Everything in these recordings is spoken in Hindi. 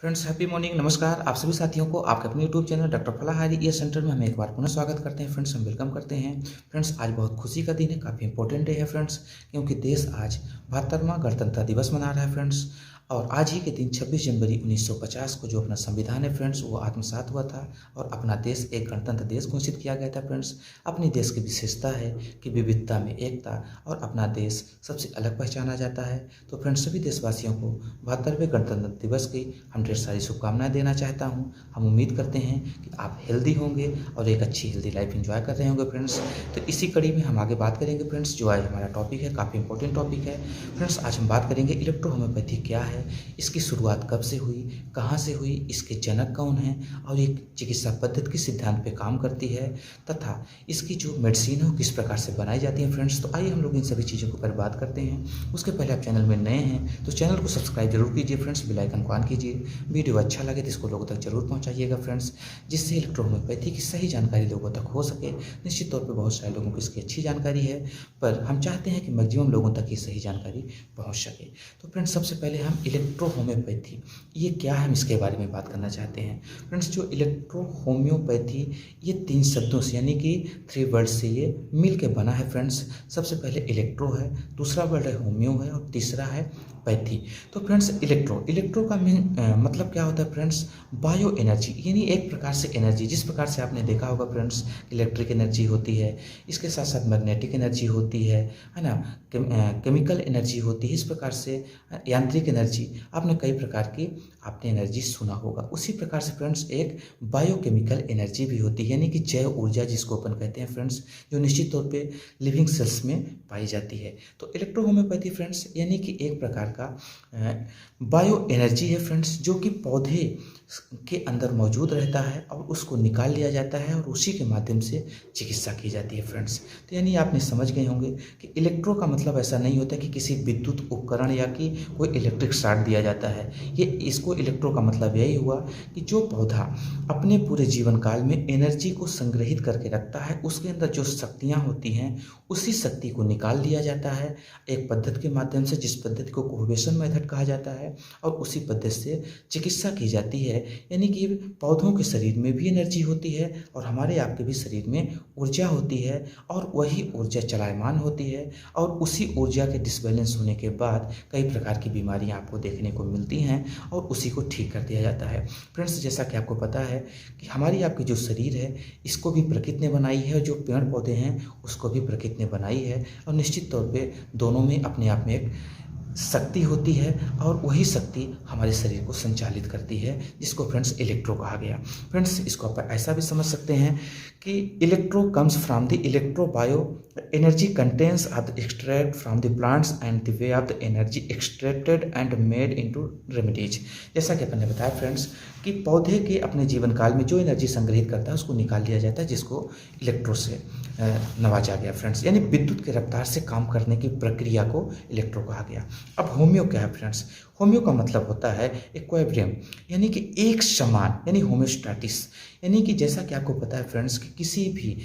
Friends happy morning. नमस्कार आप सभी साथियों को आपके अपने YouTube channel doctor Falahari ear centre में हम एक बार पुनः स्वागत करते हैं। फ्रेंड्स हम वेलकम करते हैं। फ्रेंड्स आज बहुत खुशी का दिन है, काफ़ी इंपॉर्टेंट डे है फ्रेंड्स, क्योंकि देश आज 72वां गणतंत्र दिवस मना रहा है फ्रेंड्स। और आज ही के दिन 26 जनवरी 1950 को जो अपना संविधान है फ्रेंड्स वो आत्मसात हुआ था और अपना देश एक गणतंत्र देश घोषित किया गया था फ्रेंड्स। अपने देश की विशेषता है कि विविधता में एकता और अपना देश सबसे अलग पहचाना जाता है। तो फ्रेंड्स सभी देशवासियों को 72वें गणतंत्र दिवस की हम ढेर सारी शुभकामनाएं देना चाहता हूं। हम उम्मीद करते हैं कि आप हेल्दी होंगे और एक अच्छी हेल्दी लाइफ एंजॉय कर रहे होंगे फ्रेंड्स। तो इसी कड़ी में हम आगे बात करेंगे फ्रेंड्स। जो आज हमारा टॉपिक है काफ़ी इंपॉर्टेंट टॉपिक है फ्रेंड्स। आज हम बात करेंगे इलेक्ट्रो होम्योपैथी क्या है, इसकी शुरुआत कब से हुई, कहाँ से हुई, इसके जनक कौन हैं और ये चिकित्सा पद्धति किस सिद्धांत पे काम करती है तथा इसकी जो मेडिसिन है किस प्रकार से बनाई जाती है फ्रेंड्स। तो आइए हम लोग इन सभी चीज़ों के ऊपर बात करते हैं। उसके पहले आप चैनल में नए हैं तो चैनल को सब्सक्राइब जरूर कीजिए फ्रेंड्स, बेल आइकन को ऑन कीजिए। वीडियो अच्छा लगे तो इसको लोगों तक जरूर पहुंचाइएगा फ्रेंड्स, जिससे इलेक्ट्रो होम्योपैथी की सही जानकारी लोगों तक हो सके। निश्चित तौर पे बहुत सारे लोगों को इसकी अच्छी जानकारी है, पर हम चाहते हैं कि मैक्सिमम लोगों तक ये सही जानकारी पहुंच सके। तो फ्रेंड्स सबसे पहले हम इलेक्ट्रो होम्योपैथी ये क्या है हम इसके बारे में बात करना चाहते हैं फ्रेंड्स। जो इलेक्ट्रो होम्योपैथी ये 3 शब्दों से यानी कि 3 वर्ड से ये मिल के बना है फ्रेंड्स। सबसे पहले इलेक्ट्रो है, दूसरा वर्ड है होम्यो है और तीसरा है पैथी। तो फ्रेंड्स इलेक्ट्रो का मतलब क्या होता है फ्रेंड्स, बायो एनर्जी, यानी एक प्रकार से एनर्जी। जिस प्रकार से आपने देखा होगा फ्रेंड्स इलेक्ट्रिक एनर्जी होती है, इसके साथ साथ मैग्नेटिक एनर्जी होती है ना, केमिकल एनर्जी होती है, इस प्रकार से यांत्रिक एनर्जी, आपने कई प्रकार की आपने एनर्जी सुना होगा। उसी प्रकार से फ्रेंड्स एक बायोकेमिकल एनर्जी भी होती है, यानी कि जैव ऊर्जा जिसको अपन कहते हैं फ्रेंड्स, जो निश्चित तौर पे लिविंग सेल्स में पाई जाती है। तो इलेक्ट्रो होम्योपैथी फ्रेंड्स यानी कि एक प्रकार का बायो एनर्जी है फ्रेंड्स, जो कि पौधे के अंदर मौजूद रहता है और उसको निकाल लिया जाता है और उसी के माध्यम से चिकित्सा की जाती है फ्रेंड्स। तो यानी आपने समझ गए होंगे कि इलेक्ट्रो का मतलब ऐसा नहीं होता कि किसी विद्युत उपकरण या कि कोई इलेक्ट्रिक शॉक दिया जाता है। ये इसको इलेक्ट्रो का मतलब यही हुआ कि जो पौधा अपने पूरे जीवन काल में एनर्जी को संग्रहित करके रखता है, उसके अंदर जो शक्तियाँ होती हैं उसी शक्ति को निकाल दिया जाता है एक पद्धति के माध्यम से, जिस पद्धति को कोहेशन मेथड कहा जाता है, और उसी पद्धति से चिकित्सा की जाती है। यानी कि पौधों के शरीर में भी एनर्जी होती है और हमारे आपके भी शरीर में ऊर्जा होती है और वही ऊर्जा चलायमान होती है और उसी ऊर्जा के डिसबैलेंस होने के बाद कई प्रकार की बीमारियां आपको देखने को मिलती हैं और उसी को ठीक कर दिया जाता है फ्रेंड्स। जैसा कि आपको पता है कि हमारी आपकी जो शरीर है इसको भी प्रकृति ने बनाई है, जो पेड़ पौधे हैं उसको भी प्रकृति ने बनाई है, और निश्चित तौर पे दोनों में अपने आप में एक शक्ति होती है और वही शक्ति हमारे शरीर को संचालित करती है, जिसको फ्रेंड्स इलेक्ट्रो कहा गया। फ्रेंड्स इसको आप ऐसा भी समझ सकते हैं कि electro comes from the electro bio energy contents are the extract from the plants and the way of the energy extracted and made into remedies. जैसा कि अपन ने बताया फ्रेंड्स कि पौधे के अपने जीवन काल में जो एनर्जी संग्रहित करता है उसको निकाल लिया जाता है, जिसको इलेक्ट्रो से नवाजा गया फ्रेंड्स। यानी विद्युत के रफ्तार से काम करने की प्रक्रिया को इलेक्ट्रो कहा गया। अब होम्यो क्या है फ्रेंड्स, होम्यो का मतलब होता है इक्विलिब्रियम, यानी कि एक समान, यानी होम्योस्टैटिस। यानी कि जैसा कि आपको पता है फ्रेंड्स कि किसी भी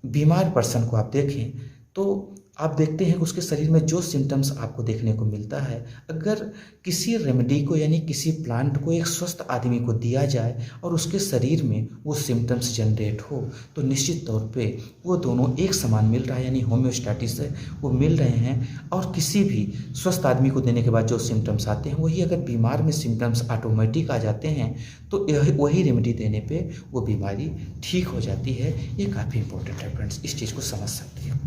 बीमार पर्सन को आप देखें तो आप देखते हैं कि उसके शरीर में जो सिम्टम्स आपको देखने को मिलता है, अगर किसी रेमेडी को यानी किसी प्लांट को एक स्वस्थ आदमी को दिया जाए और उसके शरीर में वो सिम्टम्स जनरेट हो तो निश्चित तौर पे वो दोनों एक समान मिल रहा है, यानी होम्योस्टैटिस है वो मिल रहे हैं। और किसी भी स्वस्थ आदमी को देने के बाद जो सिम्टम्स आते हैं वही अगर बीमार में सिम्टम्स ऑटोमेटिक आ जाते हैं तो वही रेमेडी देने पर वो बीमारी ठीक हो जाती है। ये काफ़ी इंपॉर्टेंट है फ्रेंड्स, इस चीज़ को समझ सकते हैं।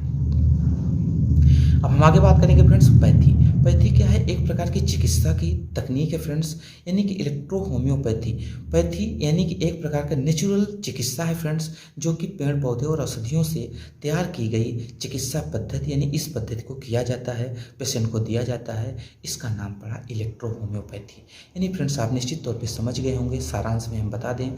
अब हम आगे बात करेंगे फ्रेंड्स पैथी। पैथी क्या है, एक प्रकार की चिकित्सा की तकनीक है फ्रेंड्स, यानी कि इलेक्ट्रो होम्योपैथी। पैथी यानी कि एक प्रकार का नेचुरल चिकित्सा है फ्रेंड्स, जो कि पेड़ पौधे और औषधियों से तैयार की गई चिकित्सा पद्धति, यानी इस पद्धति को किया जाता है, पेशेंट को दिया जाता है, इसका नाम पड़ा इलेक्ट्रो होम्योपैथी। यानी फ्रेंड्स आप निश्चित तौर पर समझ गए होंगे। सारांश में हम बता दें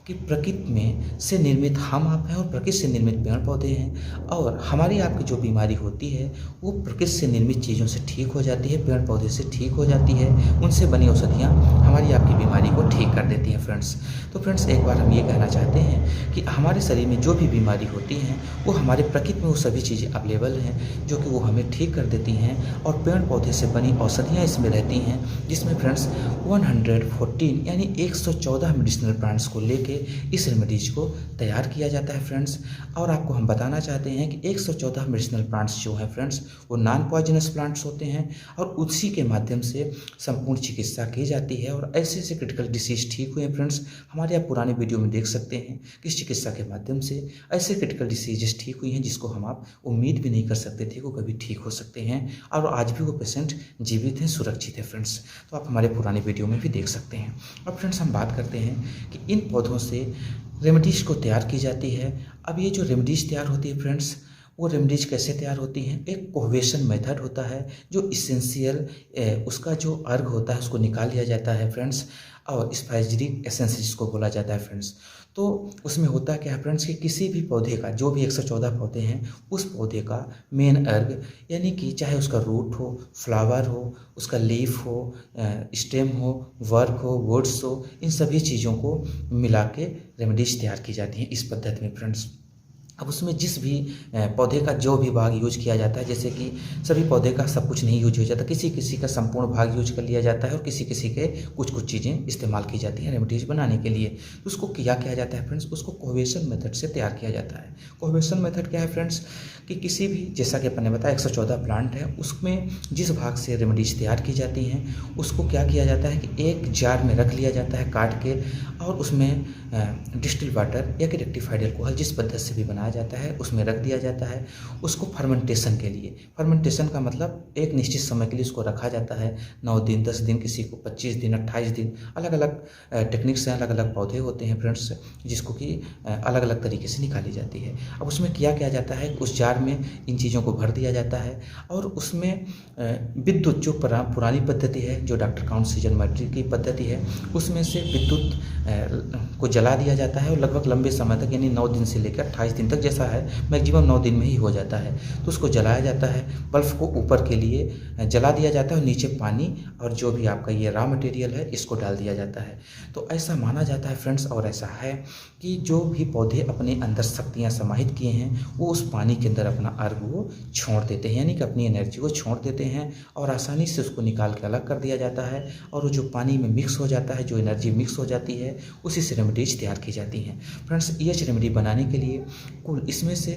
कि प्रकृति में से निर्मित हम आप हैं और प्रकृति से निर्मित पेड़ पौधे हैं, और हमारी आपकी जो बीमारी होती है वो प्रकृति से निर्मित चीज़ों से ठीक हो जाती है, पेड़ पौधे से ठीक हो जाती है। उनसे बनी औषधियाँ हमारी आपकी बीमारी को ठीक कर देती हैं फ्रेंड्स। तो फ्रेंड्स, एक बार हम ये कहना चाहते हैं कि हमारे शरीर में जो भी बीमारी होती हैं वो हमारे प्रकृति में वो सभी चीज़ें अवेलेबल हैं जो कि वो हमें ठीक कर देती हैं, और पेड़ पौधे से बनी औषधियाँ इसमें रहती हैं, जिसमें फ्रेंड्स 114 यानी 114 मेडिसिनल प्लांट्स को लेके इस रेमेडीज को तैयार किया जाता है फ्रेंड्स। और आपको हम बताना चाहते हैं कि 114 मेडिसिनल प्लांट्स जो हैं फ्रेंड्स वो नॉन पॉइजनस प्लांट्स होते हैं, और उसी के माध्यम से संपूर्ण चिकित्सा की जाती है। और ऐसे ऐसे क्रिटिकल डिसीज ठीक हुए हैं फ्रेंड्स, हमारे आप पुराने वीडियो में देख सकते हैं कि इस चिकित्सा के माध्यम से ऐसे क्रिटिकल डिसीजेस ठीक हुई हैं जिसको हम आप उम्मीद भी नहीं कर सकते थे वो कभी ठीक हो सकते हैं, और आज भी वो पेशेंट जीवित हैं, सुरक्षित है फ्रेंड्स। तो आप हमारे पुराने वीडियो में भी देख सकते हैं। अब फ्रेंड्स, हम बात करते हैं कि इन पौधों से रेमेडीज को तैयार की जाती है। अब ये जो रेमेडीज तैयार होती है फ्रेंड्स, वो रेमेडीज कैसे तैयार होती हैं? एक कोहेशन मेथड होता है जो इसेंशियल उसका जो अर्ग होता है उसको निकाल लिया जाता है फ्रेंड्स, और स्पाइसरिक एसेंस जिसको बोला जाता है फ्रेंड्स। तो उसमें होता क्या है फ्रेंड्स कि किसी भी पौधे का, जो भी 114 पौधे हैं, उस पौधे का मेन अर्ग यानी कि चाहे उसका रूट हो, फ्लावर हो, उसका लीफ हो, स्टेम हो, वर्क हो, वुड्स हो, इन सभी चीज़ों को मिला के रेमेडीज तैयार की जाती हैं इस पद्धति में फ्रेंड्स। अब उसमें जिस भी पौधे का जो भी भाग यूज किया जाता है, जैसे कि सभी पौधे का सब कुछ नहीं यूज हो जाता, किसी किसी का संपूर्ण भाग यूज कर लिया जाता है और किसी किसी के कुछ कुछ चीज़ें इस्तेमाल की जाती हैं रेमेडीज बनाने के लिए। तो उसको किया जाता है फ्रेंड्स, उसको कोहेशन मेथड से तैयार किया जाता है। कोहेशन मेथड क्या है फ्रेंड्स कि किसी भी, जैसा कि अपन ने बताया 114 प्लांट है, उसमें जिस भाग से रेमेडीज तैयार की जाती हैं उसको क्या किया जाता है कि एक जार में रख लिया जाता है काट के, और उसमें डिस्टिल वाटर या कि रेक्टिफाइड अल्कोहल जिस पद्धति से भी बनाया जाता है उसमें रख दिया जाता है। उसको फर्मेंटेशन के लिए, फर्मेंटेशन का मतलब एक निश्चित समय के लिए उसको रखा जाता है, 9 दिन, 10 दिन, किसी को 25 दिन, 28 दिन, अलग अलग टेक्निक्स हैं, अलग अलग पौधे होते हैं फ्रेंड्स, जिसको कि अलग अलग तरीके से निकाली जाती है। अब उसमें क्या जाता है, उस जार में इन चीज़ों को भर दिया जाता है, और उसमें विद्युत जो पुरानी पद्धति है, जो डॉक्टर काउंट सीजन मैट्री की पद्धति है, उसमें से विद्युत को जला दिया जाता है, और लगभग लंबे समय तक यानी 9 दिन से लेकर 28 दिन तक, जैसा है मैक्सिमम 9 दिन में ही हो जाता है, तो उसको जलाया जाता है। बल्ब को ऊपर के लिए जला दिया जाता है और नीचे पानी और जो भी आपका ये रॉ मटेरियल है इसको डाल दिया जाता है। तो ऐसा माना जाता है फ्रेंड्स, और ऐसा है कि जो भी पौधे अपने अंदर शक्तियाँ समाहित किए हैं वो उस पानी के अंदर अपना अर्घ वो छोड़ देते हैं, यानी कि अपनी एनर्जी को छोड़ देते हैं, और आसानी से उसको निकाल के अलग कर दिया जाता है, और वो जो पानी में मिक्स हो जाता है, जो एनर्जी मिक्स हो जाती है, उसी से रेमेडीज तैयार की जाती हैं फ्रेंड्स। ये रेमेडी बनाने के लिए कुल इसमें से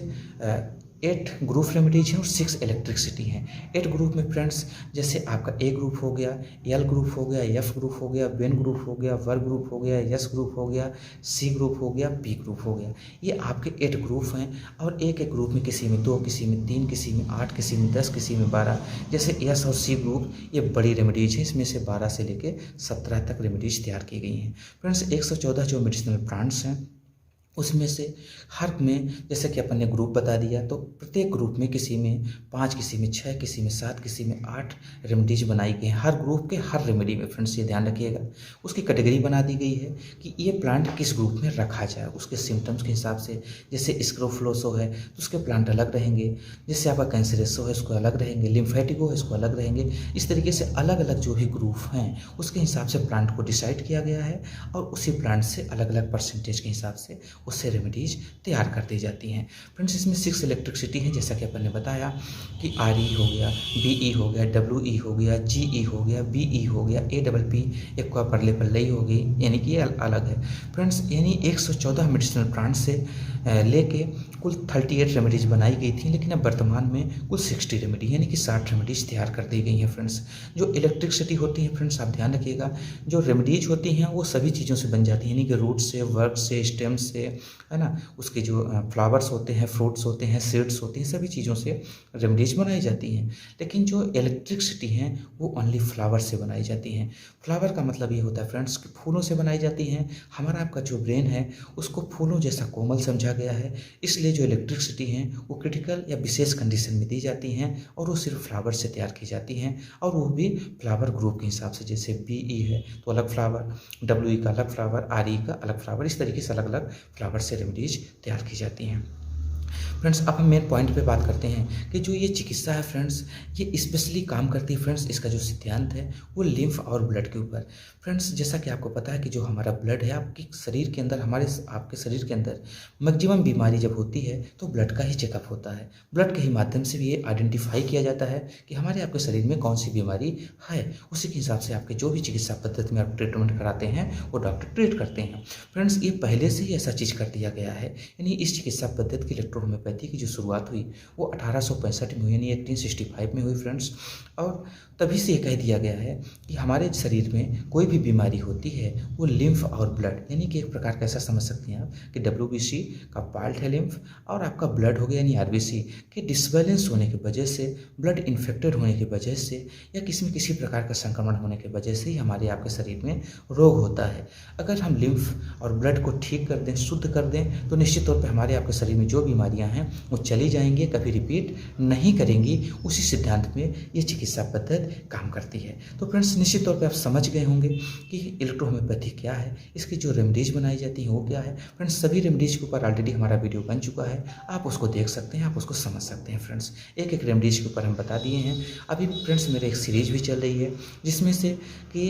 8 ग्रुप रेमेडीज हैं और 6 इलेक्ट्रिसिटी हैं। 8 ग्रुप में फ्रेंड्स, जैसे आपका ए ग्रुप हो गया, एल ग्रुप हो गया, एफ ग्रुप हो गया, बेन ग्रुप हो गया, वर्ग ग्रुप हो गया, एस ग्रुप हो गया, सी ग्रुप हो गया, बी ग्रुप हो गया। ये आपके 8 ग्रुप हैं, और एक एक ग्रुप में किसी में 2, किसी में 3, किसी में 8, किसी में 10, किसी में 12। जैसे एस और सी ग्रुप ये बड़ी रेमेडीज हैं, इसमें से 12 से लेकर 17 तक रेमेडीज तैयार की गई हैं फ्रेंड्स। 114 जो मेडिसिनल प्लांट्स हैं उसमें से हर में, जैसे कि अपन ने ग्रुप बता दिया, तो प्रत्येक ग्रुप में किसी में 5, किसी में 6, किसी में 7, किसी में 8 रेमेडीज बनाई गई हैं। हर ग्रुप के हर रेमेडी में फ्रेंड्स ये ध्यान रखिएगा, उसकी कैटेगरी बना दी गई है कि ये प्लांट किस ग्रुप में रखा जाए, उसके सिम्टम्स के हिसाब से। जैसे स्क्रोफ्लोसो है तो उसके प्लांट अलग रहेंगे, जैसे आपका कैंसरेसो है उसको अलग रहेंगे, लिम्फेटिको है इसको अलग रहेंगे। इस तरीके से अलग अलग जो भी ग्रुप हैं उसके हिसाब से प्लांट को डिसाइड किया गया है, और उसी प्लांट से अलग अलग परसेंटेज के हिसाब से उससे रेमेडीज तैयार कर दी जाती हैं फ्रेंड्स। इसमें 6 इलेक्ट्रिसिटी हैं, जैसा कि अपन ने बताया कि RE हो गया, BE हो गया, WE हो गया, GE हो गया, BE हो गया, APP एक का परले पल्लई हो गई, यानी कि ये अलग है फ्रेंड्स। यानी 114 मेडिसिनल प्लांट से लेके कुल 38 रेमेडीज बनाई गई थी, लेकिन अब वर्तमान में कुल 60 रेमेडी यानी कि 60 रेमेडीज तैयार कर दी गई हैं फ्रेंड्स। जो इलेक्ट्रिसिटी होती है फ्रेंड्स, आप ध्यान रखिएगा, जो रेमेडीज होती हैं वो सभी चीज़ों से बन जाती हैं, यानी कि रूट से, वर्क से, स्टेम से, है ना, उसके जो फ्लावर्स होते हैं, फ्रूट्स होते हैं, सीड्स होते हैं, सभी चीज़ों से रेमडीज बनाई जाती हैं। लेकिन जो इलेक्ट्रिसिटी हैं वो ओनली फ्लावर से बनाई जाती हैं। फ्लावर का मतलब ये होता है फ्रेंड्स कि फूलों से बनाई जाती हैं। हमारा आपका जो ब्रेन है उसको फूलों जैसा कोमल समझा गया है, इसलिए जो इलेक्ट्रिसिटी हैं वो क्रिटिकल या विशेष कंडीशन में दी जाती हैं और वो सिर्फ फ्लावर से तैयार की जाती हैं, और वो भी फ्लावर ग्रुप के हिसाब से। जैसे BE है तो अलग फ्लावर, WE का अलग फ्लावर, RE का अलग फ्लावर, इस तरीके से अलग अलग फ्लावर से रेमडीज तैयार की जाती हैं। फ्रेंड्स अब हम मेन पॉइंट पे बात करते हैं कि जो ये चिकित्सा है फ्रेंड्स, ये स्पेशली काम करती है फ्रेंड्स, इसका जो सिद्धांत है वो लिम्फ और ब्लड के ऊपर। फ्रेंड्स जैसा कि आपको पता है कि जो हमारा ब्लड है आपके शरीर के अंदर, आपके शरीर के अंदर मैक्सिमम बीमारी जब होती है तो ब्लड का ही चेकअप होता है। ब्लड के ही माध्यम से भी ये आइडेंटिफाई किया जाता है कि हमारे आपके शरीर में कौन सी बीमारी है। उसी के हिसाब से आपके जो भी चिकित्सा पद्धति में आप ट्रीटमेंट कराते हैं वो डॉक्टर ट्रीट करते हैं। फ्रेंड्स ये पहले से ही ऐसा चीज़ कर दिया गया है, यानी इस चिकित्सा पद्धति की इलेक्ट्रोहोम्योपैथी की जो शुरुआत हुई वो 1865 में हुई, यानी 1865 में हुई फ्रेंड्स। और तभी से ये कह दिया गया है कि हमारे शरीर में कोई भी बीमारी होती है वो लिम्फ और ब्लड, यानी कि एक प्रकार का ऐसा समझ सकते हैं आप कि WBC का पार्ट है लिम्फ, और आपका ब्लड हो गया यानी RBC के डिसबैलेंस होने की वजह से, ब्लड इन्फेक्टेड होने की वजह से, या किसी प्रकार का संक्रमण होने की वजह से ही हमारे आपके शरीर में रोग होता है। अगर हम लिम्फ और ब्लड को ठीक कर दें, शुद्ध कर दें, तो निश्चित तौर पर हमारे आपके शरीर में जो बीमारियां हैं वो चली जाएंगी, कभी रिपीट नहीं करेंगी। उसी सिद्धांत में ये चिकित्सा पद्धति काम करती है। तो फ्रेंड्स निश्चित तौर पे आप समझ गए होंगे कि इलेक्ट्रोहोम्योपैथी क्या है, इसकी जो रेमडीज बनाई जाती है वो क्या है। फ्रेंड्स सभी रेमडीज के ऊपर ऑलरेडी हमारा वीडियो बन चुका है, आप उसको देख सकते हैं, आप उसको समझ सकते हैं। फ्रेंड्स एक एक रेमडीज के ऊपर हम बता दिए हैं। अभी फ्रेंड्स मेरे एक सीरीज भी चल रही है जिसमें से कि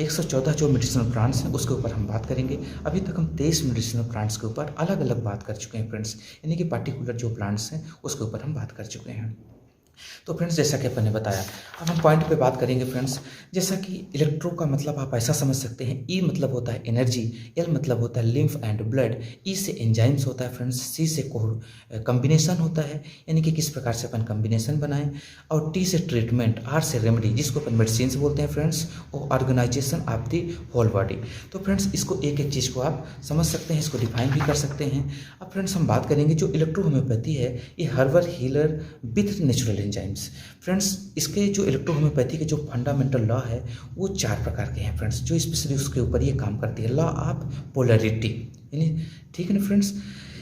114 जो मेडिसिनल प्लांट्स हैं उसके ऊपर हम बात करेंगे। अभी तक हम 23 मेडिसिनल प्लांट्स के ऊपर अलग अलग बात कर चुके हैं फ्रेंड्स, यानी कि पर्टिकुलर जो प्लांट्स हैं उसके ऊपर हम बात कर चुके हैं। तो फ्रेंड्स जैसा कि अपन ने बताया, अब हम पॉइंट पे बात करेंगे फ्रेंड्स। जैसा कि इलेक्ट्रो का मतलब आप ऐसा समझ सकते हैं, E मतलब होता है एनर्जी, L मतलब होता है लिम्फ एंड ब्लड, E से एंजाइम्स होता है फ्रेंड्स, C से कम्बिनेशन होता है, यानी कि किस प्रकार से अपन कम्बिनेशन बनाएं, और T से ट्रीटमेंट, R से रेमेडी जिसको अपन मेडिसिन बोलते हैं फ्रेंड्स, और organisation of the whole body. तो फ्रेंड्स इसको एक एक चीज़ को आप समझ सकते हैं, इसको डिफाइन भी कर सकते हैं। अब फ्रेंड्स हम बात करेंगे जो इलेक्ट्रोहोम्योपैथी है ये herbal healer with natural enzymes. Friends इसके जो इलेक्ट्रोहोम्योपैथी के जो फंडामेंटल लॉ है वो 4 प्रकार के हैं फ्रेंड्स, जो स्पेशली उसके ऊपर ये काम करती है। लॉ ऑफ पोलैरिटी, यानी ठीक है ना फ्रेंड्स,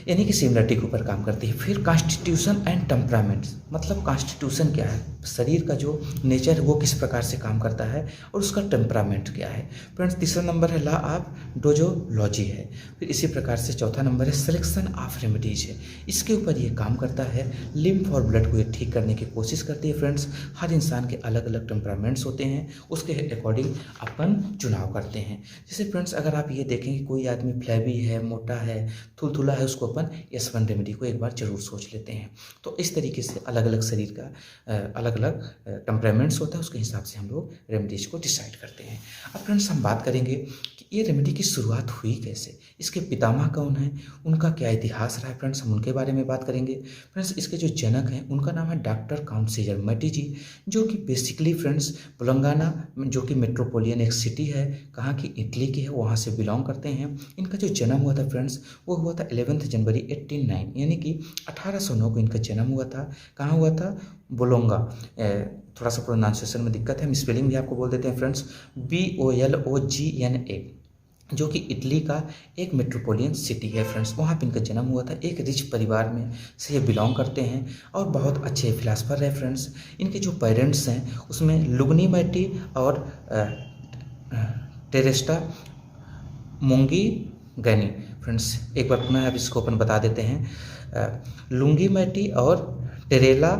यानी कि सिमिलरिटी के ऊपर काम करती है। फिर कॉन्स्टिट्यूशन एंड टेम्परामेंट, मतलब कॉन्स्टिट्यूशन क्या है, शरीर का जो नेचर है वो किस प्रकार से काम करता है, और उसका टेम्परामेंट क्या है। फ्रेंड्स तीसरा नंबर है लॉ ऑफ डोजोलॉजी है। फिर इसी प्रकार से चौथा नंबर है सिलेक्शन ऑफ रेमेडीज है, इसके ऊपर ये काम करता है। लिम्फ और ब्लड को ये ठीक करने की कोशिश करती है। फ्रेंड्स हर इंसान के अलग अलग टेम्परामेंट्स होते हैं, उसके अकॉर्डिंग अपन चुनाव करते हैं। जैसे फ्रेंड्स अगर आप ये देखें कि कोई आदमी फ्लैबी है, मोटा है, थुलथुला है, उसको अपन S1 रेमेडी को एक बार जरूर सोच लेते हैं। तो इस तरीके से अलग अलग शरीर का अलग अलग टेम्परामेंट्स होता है, उसके हिसाब से हम लोग रेमेडीज को डिसाइड करते हैं। अब फ्रेंड्स हम बात करेंगे कि ये रेमेडी की शुरुआत हुई कैसे, इसके पितामह कौन है, उनका क्या इतिहास रहा है। फ्रेंड्स हम उनके बारे में बात करेंगे। फ्रेंड्स इसके जो जनक हैं उनका नाम है डॉक्टर काउंट सीजर मैटी जी, जो कि बेसिकली फ्रेंड्स बोलंगाना जो कि मेट्रोपोलियन एक सिटी है, कहाँ की, इटली की है, वहाँ से बिलोंग करते हैं। इनका जो जन्म हुआ था फ्रेंड्स वो हुआ था 11 जनवरी 1809, यानी कि 1809 को इनका जन्म हुआ था। कहाँ हुआ था, बोलोंगा। थोड़ा सा प्रोनाउंसिएशन में दिक्कत है, हम स्पेलिंग भी आपको बोल देते हैं फ्रेंड्स, BOLOGNA, जो कि इटली का एक मेट्रोपोलियन सिटी है फ्रेंड्स, वहाँ पे इनका जन्म हुआ था। एक रिच परिवार में से ये बिलोंग करते हैं और बहुत अच्छे फिलासफर है फ्रेंड्स। इनके जो पेरेंट्स हैं उसमें लुगनी मैटी और टेरेस्टा मुंगी गैनी। फ्रेंड्स एक बार पुनः अब इसको अपन बता देते हैं, लुंगी मैटी और टेरेला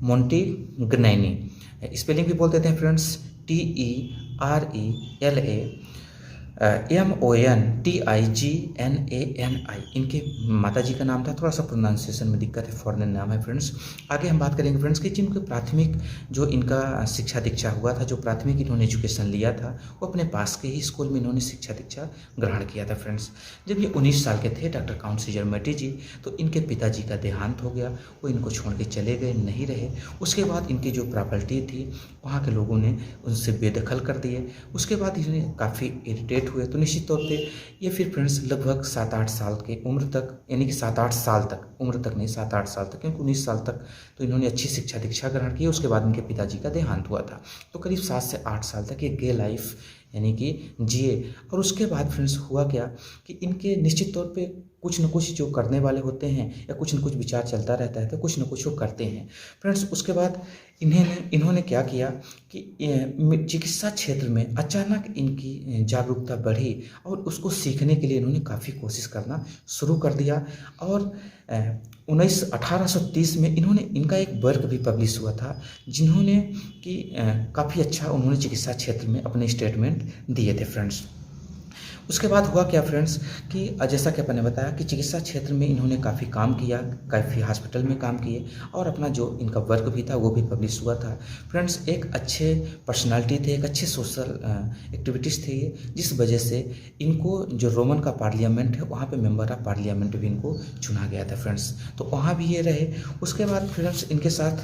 मोंटी ग्नैनी। स्पेलिंग भी बोल देते हैं फ्रेंड्स, TERELA MONTIGNANI। इनके माता जी का नाम था, थोड़ा सा प्रोनाउंसिएशन में दिक्कत है, फॉरेन नाम है फ्रेंड्स। आगे हम बात करेंगे फ्रेंड्स कि जिनके प्राथमिक जो इनका शिक्षा दीक्षा हुआ था, जो प्राथमिक इन्होंने एजुकेशन लिया था वो अपने पास के ही स्कूल में इन्होंने शिक्षा दीक्षा ग्रहण किया था फ्रेंड्स। जब ये 19 साल के थे डॉक्टर काउंट सीजर मैटी जी, तो इनके पिताजी का देहांत हो गया, वो इनको छोड़ के चले गए, नहीं रहे। उसके बाद इनकी जो प्रॉपर्टी थी वहाँ के लोगों ने उनसे बेदखल कर दिए। उसके बाद इन्हें काफ़ी इरिटेट सेट हुए तो निश्चित तौर पे ये फिर फ्रेंड्स लगभग 7-8 साल के उम्र तक, यानी कि 7-8 साल तक, उम्र तक नहीं 7-8 साल तक, क्योंकि 19 साल तक तो इन्होंने अच्छी शिक्षा दीक्षा ग्रहण की। उसके बाद इनके पिताजी का देहांत हुआ था। तो करीब 7 से 8 साल तक ये गे लाइफ यानी कि जिए। और उसके बाद फ्रेंड्स हुआ क्या कि इनके निश्चित तौर पे कुछ न कुछ जो करने वाले होते हैं या कुछ न कुछ विचार चलता रहता है तो कुछ न कुछ वो करते हैं फ्रेंड्स। उसके बाद इन्होंने क्या किया कि चिकित्सा क्षेत्र में अचानक इनकी जागरूकता बढ़ी और उसको सीखने के लिए इन्होंने काफ़ी कोशिश करना शुरू कर दिया। और 1830 में इनका एक वर्क भी पब्लिश हुआ था, जिन्होंने कि काफ़ी अच्छा उन्होंने चिकित्सा क्षेत्र में अपने स्टेटमेंट दिए थे फ्रेंड्स। उसके बाद हुआ क्या फ्रेंड्स कि जैसा कि अपन ने बताया कि चिकित्सा क्षेत्र में इन्होंने काफ़ी काम किया, काफ़ी हॉस्पिटल में काम किए और अपना जो इनका वर्क भी था वो भी पब्लिश हुआ था फ्रेंड्स। एक अच्छे पर्सनालिटी थे, एक अच्छे सोशल एक्टिविटीज़ थे ये, जिस वजह से इनको जो रोमन का पार्लियामेंट है वहाँ पे मेंबर ऑफ पार्लियामेंट भी इनको चुना गया था फ्रेंड्स। तो वहाँ भी ये रहे। उसके बाद फ्रेंड्स इनके साथ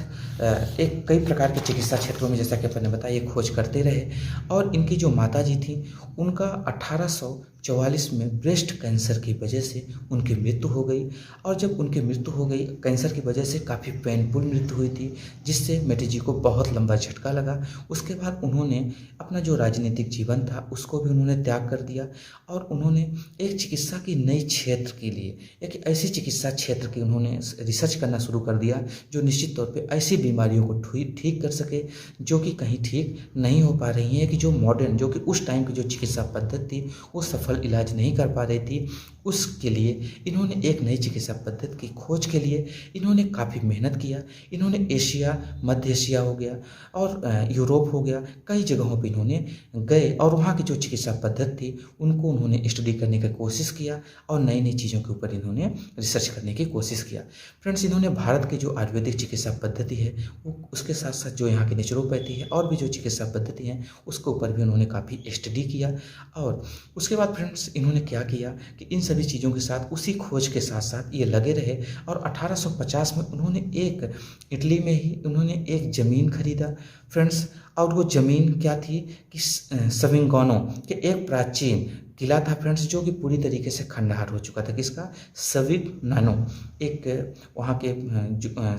एक कई प्रकार के चिकित्सा क्षेत्रों में जैसा कि अपन ने बताया ये खोज करते रहे। और इनकी जो माता जी थी उनका 1844 में ब्रेस्ट कैंसर की वजह से उनकी मृत्यु हो गई। और जब उनकी मृत्यु हो गई कैंसर की वजह से काफ़ी पेनफुल मृत्यु हुई थी, जिससे मेटी जी को बहुत लंबा झटका लगा। उसके बाद उन्होंने अपना जो राजनीतिक जीवन था उसको भी उन्होंने त्याग कर दिया और उन्होंने एक चिकित्सा की नई क्षेत्र के लिए एक ऐसी चिकित्सा क्षेत्र की उन्होंने रिसर्च करना शुरू कर दिया जो निश्चित तौर पे ऐसी बीमारियों को ठीक कर सके जो कि कहीं ठीक नहीं हो पा रही हैं, कि जो मॉडर्न जो कि उस टाइम की जो चिकित्सा पद्धति थी वो सफल इलाज नहीं कर पा रही थी। उसके लिए इन्होंने एक नई चिकित्सा पद्धति की खोज के लिए इन्होंने काफ़ी मेहनत किया। इन्होंने एशिया, मध्य एशिया हो गया और यूरोप हो गया, कई जगहों पे इन्होंने गए और वहाँ की जो चिकित्सा पद्धति थी उनको उन्होंने स्टडी करने की कोशिश किया और नई नई चीज़ों के ऊपर इन्होंने रिसर्च करने की कोशिश किया फ्रेंड्स। इन्होंने भारत की जो आयुर्वेदिक चिकित्सा पद्धति है वो उसके साथ साथ जो यहाँ की नेचुरोपैथी है और भी जो चिकित्सा पद्धति है उसके ऊपर भी उन्होंने काफ़ी स्टडी किया। और उसके बाद फ्रेंड्स इन्होंने क्या किया कि इन सभी चीज़ों के साथ उसी खोज के साथ साथ ये लगे रहे। और 1850 में उन्होंने एक इटली में ही उन्होंने एक ज़मीन खरीदा फ्रेंड्स। और वो ज़मीन क्या थी कि सविंगानो के एक प्राचीन किला था फ्रेंड्स, जो कि पूरी तरीके से खंडहर हो चुका था। किसका? सविंगानो, एक वहाँ के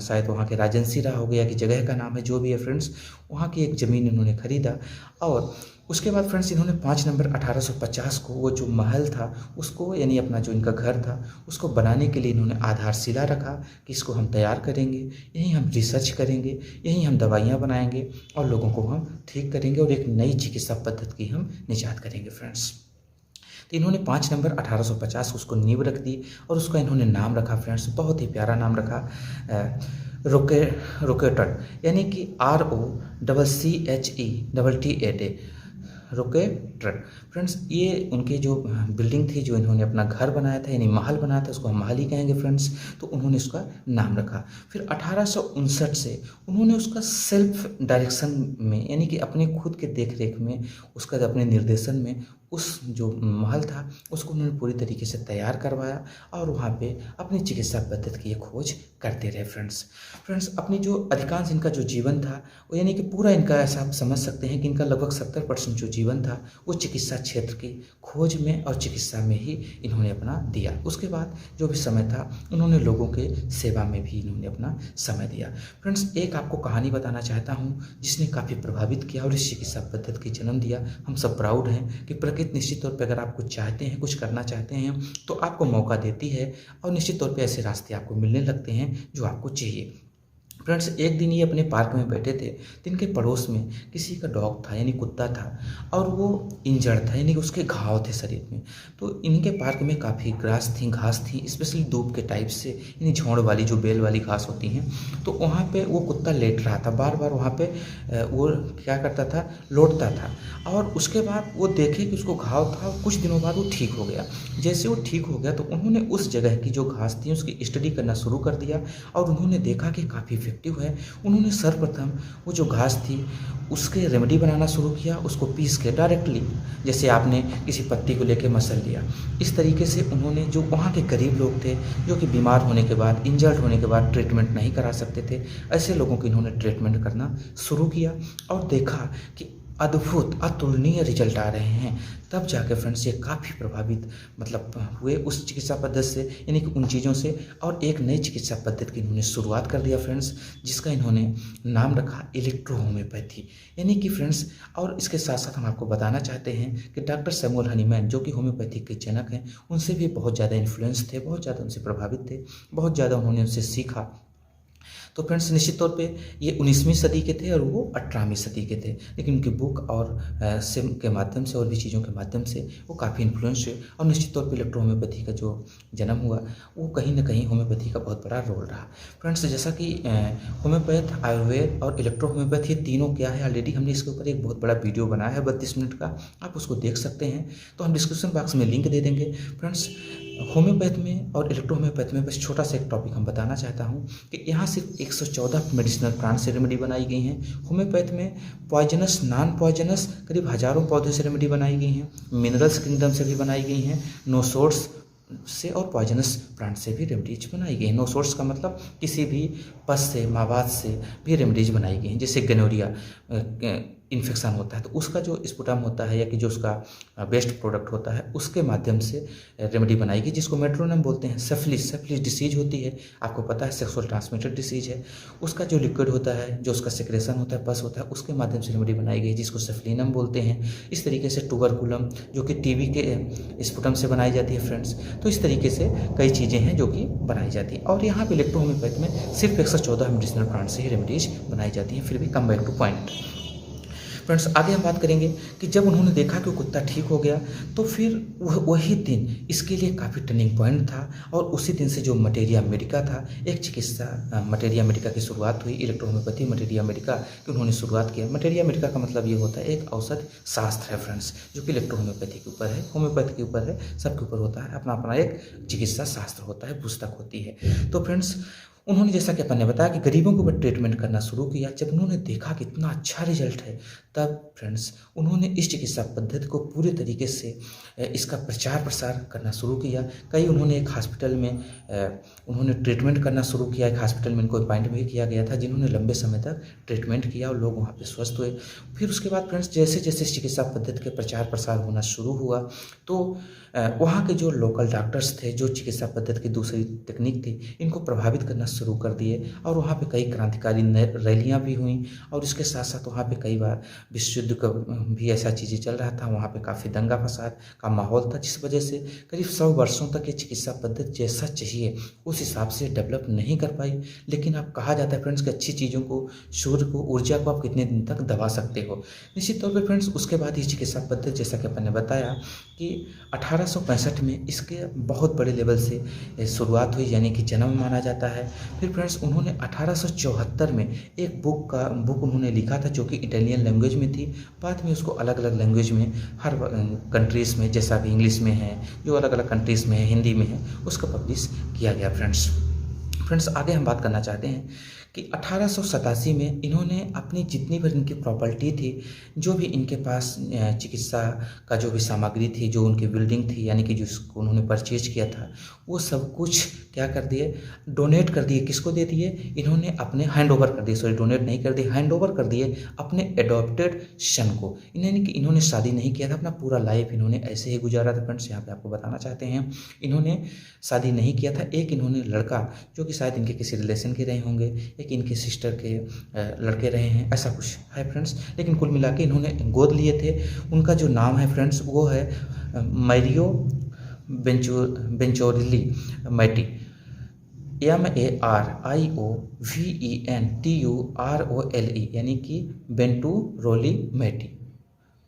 शायद वहाँ के राजन रहा हो गया कि जगह का नाम है, जो भी है फ्रेंड्स, वहाँ की एक ज़मीन इन्होंने खरीदा। और उसके बाद फ्रेंड्स इन्होंने 5 नवंबर 1850 को वो जो महल था उसको, यानी अपना जो इनका घर था उसको बनाने के लिए इन्होंने आधारशिला रखा कि इसको हम तैयार करेंगे, यहीं हम रिसर्च करेंगे, यहीं हम दवाइयाँ बनाएंगे और लोगों को हम ठीक करेंगे और एक नई चिकित्सा पद्धति की हम निजात करेंगे फ्रेंड्स। तो इन्होंने 5 नवंबर 1850 उसको नींव रख दी और उसका इन्होंने नाम रखा फ्रेंड्स, बहुत ही प्यारा नाम रखा, रोकेटर, यानी कि ROCCHETTA रोकेटर फ्रेंड्स। ये उनके जो बिल्डिंग थी, जो इन्होंने अपना घर बनाया था यानी महल बनाया था, उसको हम महल ही कहेंगे फ्रेंड्स, तो उन्होंने उसका नाम रखा। फिर 1859 से उन्होंने उसका सेल्फ डायरेक्शन में, यानी कि अपने खुद के देख रेख में, उसका अपने निर्देशन में उस जो महल था उसको उन्होंने पूरी तरीके से तैयार करवाया और वहाँ पे अपनी चिकित्सा पद्धति की खोज करते रहे फ्रेंड्स। अपनी जो अधिकांश इनका जो जीवन था वो, यानी कि पूरा इनका ऐसा आप समझ सकते हैं कि इनका लगभग 70% जो जीवन था वो चिकित्सा क्षेत्र की खोज में और चिकित्सा में ही इन्होंने अपना दिया। उसके बाद जो भी समय था उन्होंने लोगों के सेवा में भी इन्होंने अपना समय दिया फ्रेंड्स। एक आपको कहानी बताना चाहता हूँ जिसने काफ़ी प्रभावित किया और इस चिकित्सा पद्धति की जन्म दिया। हम सब प्राउड हैं कि प्रकृति निश्चित तौर पे अगर आप कुछ चाहते हैं, कुछ करना चाहते हैं तो आपको मौका देती है और निश्चित तौर पे ऐसे रास्ते आपको मिलने लगते हैं जो आपको चाहिए फ्रेंड्स। एक दिन ये अपने पार्क में बैठे थे तो इनके पड़ोस में किसी का डॉग था, यानी कुत्ता था, और वो इंजर्ड था, यानी कि उसके घाव थे शरीर में। तो इनके पार्क में काफ़ी घास थी, स्पेशली दूब के टाइप से, यानी झोंड़ वाली जो बेल वाली घास होती हैं। तो वहाँ पे वो कुत्ता लेट रहा था, बार बार वहाँ पे वो क्या करता था, लौटता था। और उसके बाद वो देखे कि उसको घाव था, कुछ दिनों बाद वो ठीक हो गया। जैसे वो ठीक हो गया तो उन्होंने उस जगह की जो घास थी उसकी स्टडी करना शुरू कर दिया और उन्होंने देखा कि काफ़ी इफेक्टिव है। उन्होंने सर्वप्रथम वो जो घास थी उसके रेमेडी बनाना शुरू किया, उसको पीस के डायरेक्टली, जैसे आपने किसी पत्ती को लेके मसल लिया, इस तरीके से उन्होंने, जो वहाँ के गरीब लोग थे जो कि बीमार होने के बाद, इंजर्ड होने के बाद ट्रीटमेंट नहीं करा सकते थे, ऐसे लोगों की इन्होंने ट्रीटमेंट करना शुरू किया और देखा कि अद्भुत अतुलनीय रिजल्ट आ रहे हैं, तब जाके फ्रेंड्स ये काफ़ी प्रभावित हुए उस चिकित्सा पद्धति से, यानी कि उन चीज़ों से, और एक नई चिकित्सा पद्धति की इन्होंने शुरुआत कर दिया फ्रेंड्स, जिसका इन्होंने नाम रखा इलेक्ट्रो होम्योपैथी। यानी कि फ्रेंड्स, और इसके साथ साथ हम आपको बताना चाहते हैं कि डॉक्टर सैमुअल हनीमैन, जो कि होम्योपैथी के जनक हैं, उनसे भी बहुत ज़्यादा इन्फ्लुएंस थे, बहुत ज़्यादा उनसे प्रभावित थे, बहुत ज़्यादा उन्होंने उनसे सीखा। तो फ्रेंड्स, निश्चित तौर पे ये 19वीं सदी के थे और वो 18वीं सदी के थे, लेकिन उनकी बुक और सिम के माध्यम से और भी चीज़ों के माध्यम से वो काफ़ी इन्फ्लुएंस हुए, और निश्चित तौर पे इलेक्ट्रो होम्योपैथी का जो जन्म हुआ वो कहीं ना कहीं होम्योपैथी का बहुत बड़ा रोल रहा। फ्रेंड्स, जैसा कि होम्योपैथ, आयुर्वेद और इलेक्ट्रो होम्योपैथी, ये तीनों क्या है, ऑलरेडी हमने इसके ऊपर एक बहुत बड़ा वीडियो बनाया है 32 मिनट का, आप उसको देख सकते हैं, तो हम डिस्क्रिप्शन बॉक्स में लिंक दे देंगे। फ्रेंड्स, होम्योपैथ में और इलेक्ट्रो होम्योपैथ में बस छोटा सा एक टॉपिक हम बताना चाहता हूँ कि यहाँ सिर्फ 114 मेडिसिनल प्लांट से रेमेडी बनाई गई हैं। होम्योपैथ में पॉइजनस, नॉन पॉइजनस करीब हज़ारों पौधों से रेमेडी बनाई गई हैं, मिनरल्स किंगडम से भी बनाई गई हैं, नो सोर्स से और पॉइजनस प्लांट से भी रेमेडीज बनाई गई हैं। नो सोर्स का मतलब किसी भी पस से, मावाद से भी रेमेडीज बनाई गई हैं। जैसे गनोरिया इन्फेक्शन होता है तो उसका जो स्पुटम होता है, या कि जो उसका वेस्ट प्रोडक्ट होता है, उसके माध्यम से रेमेडी बनाई गई, जिसको मेट्रोनम बोलते हैं। सिफिलिस डिसीज होती है, आपको पता है सेक्सुअल ट्रांसमिटेड डिसीज है, उसका जो लिक्विड होता है, जो उसका सेक्रेशन होता है, पस होता है, उसके माध्यम से रेमेडी बनाई गई, जिसको सेफलिनम बोलते हैं। इस तरीके से टूबरकुलम, जो कि टीबी के स्पुटम से बनाई जाती है फ्रेंड्स। तो इस तरीके से कई चीज़ें हैं जो कि बनाई जाती हैं, और यहाँ पे इलेक्ट्रो होम्योपैथ में सिर्फ 114 मेडिसिनल प्लांट से ही रेमेडीज बनाई जाती हैं। फिर भी come back two point friends, आगे हम बात करेंगे कि जब उन्होंने देखा कि कुत्ता ठीक हो गया, तो फिर वही दिन इसके लिए काफ़ी टर्निंग पॉइंट था, और उसी दिन से जो मटेरिया मेडिका था, एक चिकित्सा मटेरिया मेडिका की शुरुआत हुई। इलेक्ट्रो होम्योपैथी मटेरिया मेडिका की उन्होंने शुरुआत किया। मटेरिया मेडिका का मतलब ये होता है एक औषध शास्त्र है फ्रेंड्स, जो कि इलेक्ट्रो होम्योपैथी के ऊपर है, होम्योपैथी के ऊपर है, सबके ऊपर होता है, अपना अपना एक चिकित्सा शास्त्र होता है, पुस्तक होती है। तो फ्रेंड्स, उन्होंने, जैसा कि अपन ने बताया, कि गरीबों के ऊपर ट्रीटमेंट करना शुरू किया। जब उन्होंने देखा कि इतना अच्छा रिजल्ट है, तब फ्रेंड्स उन्होंने इस चिकित्सा पद्धति को पूरे तरीके से इसका प्रचार प्रसार करना शुरू किया। कई उन्होंने एक हॉस्पिटल में उन्होंने ट्रीटमेंट करना शुरू किया। एक हॉस्पिटल में इनको अपॉइंट भी किया गया था, जिन्होंने लंबे समय तक ट्रीटमेंट किया और लोग वहाँ पे स्वस्थ हुए। फिर उसके बाद फ्रेंड्स, जैसे जैसे इस चिकित्सा पद्धति के प्रचार प्रसार होना शुरू हुआ, तो वहाँ के जो लोकल डॉक्टर्स थे, जो चिकित्सा पद्धति की दूसरी तकनीक थी, इनको प्रभावित करना शुरू कर दिए, और वहाँ पे कई क्रांतिकारी रैलियाँ भी हुई, और इसके साथ साथ वहाँ पे कई बार विश्व युद्ध का भी ऐसा चीज़ें चल रहा था। वहाँ पे काफ़ी दंगा फसाद का माहौल था, जिस वजह से करीब 100 वर्षों तक ये चिकित्सा पद्धति जैसा चाहिए उस हिसाब से डेवलप नहीं कर पाई। लेकिन आप, कहा जाता है फ्रेंड्स कि अच्छी चीज़ों को, सूर्य को, ऊर्जा को आप कितने दिन तक दबा सकते हो। निश्चित तौर पर फ्रेंड्स, उसके बाद ये चिकित्सा पद्धति, जैसा कि अपन ने बताया कि 1865 में इसके बहुत बड़े लेवल से शुरुआत हुई, यानी कि जन्म माना जाता है। फिर फ्रेंड्स, उन्होंने 1874 में एक बुक उन्होंने लिखा था, जो कि इटालियन लैंग्वेज में थी। बाद में उसको अलग अलग लैंग्वेज में, हर कंट्रीज़ में, जैसा भी इंग्लिश में है, जो अलग अलग कंट्रीज़ में है, हिंदी में है, उसको पब्लिश किया गया फ्रेंड्स, आगे हम बात करना चाहते हैं कि 1887 में इन्होंने अपनी जितनी भी इनकी प्रॉपर्टी थी, जो भी इनके पास चिकित्सा का जो भी सामग्री थी, जो उनकी बिल्डिंग थी, यानी कि जिसको उन्होंने परचेज किया था, वो सब कुछ क्या कर दिए, डोनेट कर दिए। किसको दे दिए? इन्होंने अपने हैंड ओवर कर दिए, सॉरी डोनेट नहीं कर दिए, हैंड ओवर कर दिए अपने एडॉप्टेड सन को। इन्होंने शादी नहीं किया था, अपना पूरा लाइफ इन्होंने ऐसे ही गुजारा था। फ्रेंड्स, यहाँ पे आपको बताना चाहते हैं, इन्होंने शादी नहीं किया था। एक इन्होंने लड़का, जो कि शायद इनके किसी रिलेशन के रहे होंगे, एक इनके सिस्टर के लड़के रहे हैं, ऐसा कुछ है फ्रेंड्स। लेकिन कुल मिला के इन्होंने गोद लिए थे। उनका जो नाम है फ्रेंड्स, वो है मैरियो बेंचोरिली मैटी, MARIOVENTUROLE, यानी कि बेंटूरोली मैटी,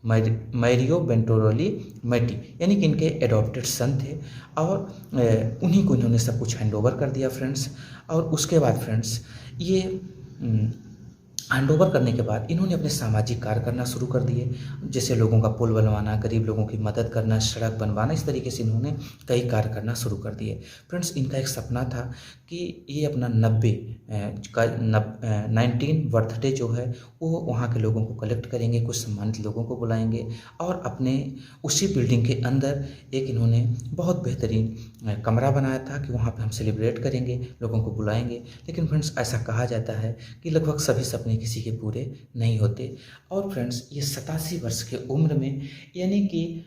मैरियो बेंटोरोली मैटी, यानी कि इनके एडॉप्टेड सन थे, और उन्हीं को इन्होंने सब कुछ हैंड ओवर कर दिया फ्रेंड्स। और उसके बाद फ्रेंड्स, ये हैंड ओवर करने के बाद इन्होंने अपने सामाजिक कार्य करना शुरू कर दिए, जैसे लोगों का पुल बनवाना, गरीब लोगों की मदद करना, सड़क बनवाना, इस तरीके से इन्होंने कई कार्य करना शुरू कर दिए। फ्रेंड्स, इनका एक सपना था कि ये अपना 19 बर्थडे जो है वो वहाँ के लोगों को कलेक्ट करेंगे, कुछ सम्मानित लोगों को बुलाएंगे, और अपने उसी बिल्डिंग के अंदर एक इन्होंने बहुत बेहतरीन कमरा बनाया था कि वहाँ पे हम सेलिब्रेट करेंगे, लोगों को बुलाएंगे। लेकिन फ्रेंड्स, ऐसा कहा जाता है कि लगभग सभी सपने सपने किसी के पूरे नहीं होते। और फ्रेंड्स ये 87 वर्ष के उम्र में यानी कि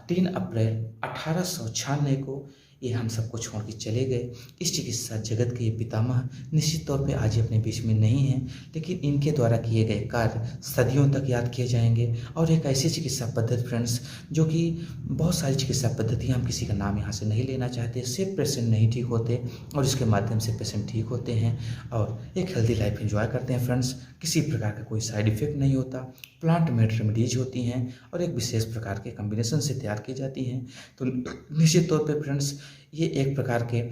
3 अप्रैल 1896 को ये हम सबको छोड़ के चले गए। इस चिकित्सा जगत के ये पितामह निश्चित तौर पे आज ये अपने बीच में नहीं हैं, लेकिन इनके द्वारा किए गए कार्य सदियों तक याद किए जाएंगे। और एक ऐसी चिकित्सा पद्धति फ्रेंड्स जो कि बहुत सारी चिकित्सा पद्धतियाँ हम किसी का नाम यहाँ से नहीं लेना चाहते, सिर्फ पेशेंट नहीं ठीक होते और इसके माध्यम से पेशेंट ठीक होते हैं और एक हेल्दी लाइफ एंजॉय करते हैं फ्रेंड्स। किसी प्रकार का कोई साइड इफेक्ट नहीं होता, प्लांट मेड रेमेडीज होती हैं और एक विशेष प्रकार के कम्बिनेशन से तैयार की जाती हैं। तो निश्चित तौर पे फ्रेंड्स ये एक प्रकार के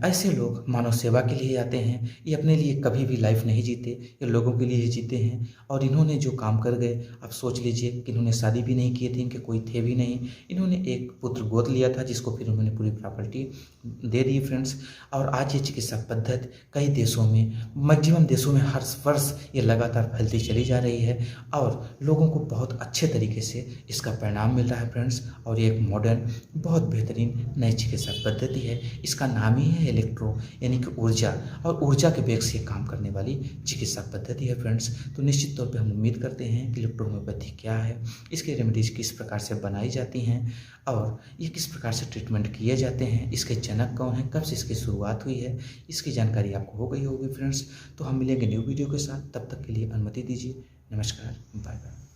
ऐसे लोग मानव सेवा के लिए आते हैं। ये अपने लिए कभी भी लाइफ नहीं जीते, ये लोगों के लिए ही जीते हैं। और इन्होंने जो काम कर गए, आप सोच लीजिए कि इन्होंने शादी भी नहीं की थी, इनके कोई थे भी नहीं, इन्होंने एक पुत्र गोद लिया था जिसको फिर उन्होंने पूरी प्रॉपर्टी दे दी फ्रेंड्स। और आज ये चिकित्सा पद्धति कई देशों में, मैक्सिमम देशों में हर वर्ष ये लगातार फैलती चली जा रही है और लोगों को बहुत अच्छे तरीके से इसका परिणाम मिल रहा है फ्रेंड्स। और ये एक मॉडर्न बहुत बेहतरीन नई चिकित्सा पद्धति है। इसका नाम ही है इलेक्ट्रो यानी कि ऊर्जा, और ऊर्जा के बेग से काम करने वाली चिकित्सा पद्धति है फ्रेंड्स। तो निश्चित तौर पे हम उम्मीद करते हैं कि इलेक्ट्रो होम्योपैथी क्या है, इसके रेमेडीज किस प्रकार से बनाई जाती हैं और ये किस प्रकार से ट्रीटमेंट किए जाते हैं, इसके जनक कौन है, कब से इसकी शुरुआत हुई है, इसकी जानकारी आपको हो गई होगी फ्रेंड्स। तो हम मिलेंगे न्यू वीडियो के साथ, तब तक के लिए अनुमति दीजिए। नमस्कार, बाय बाय।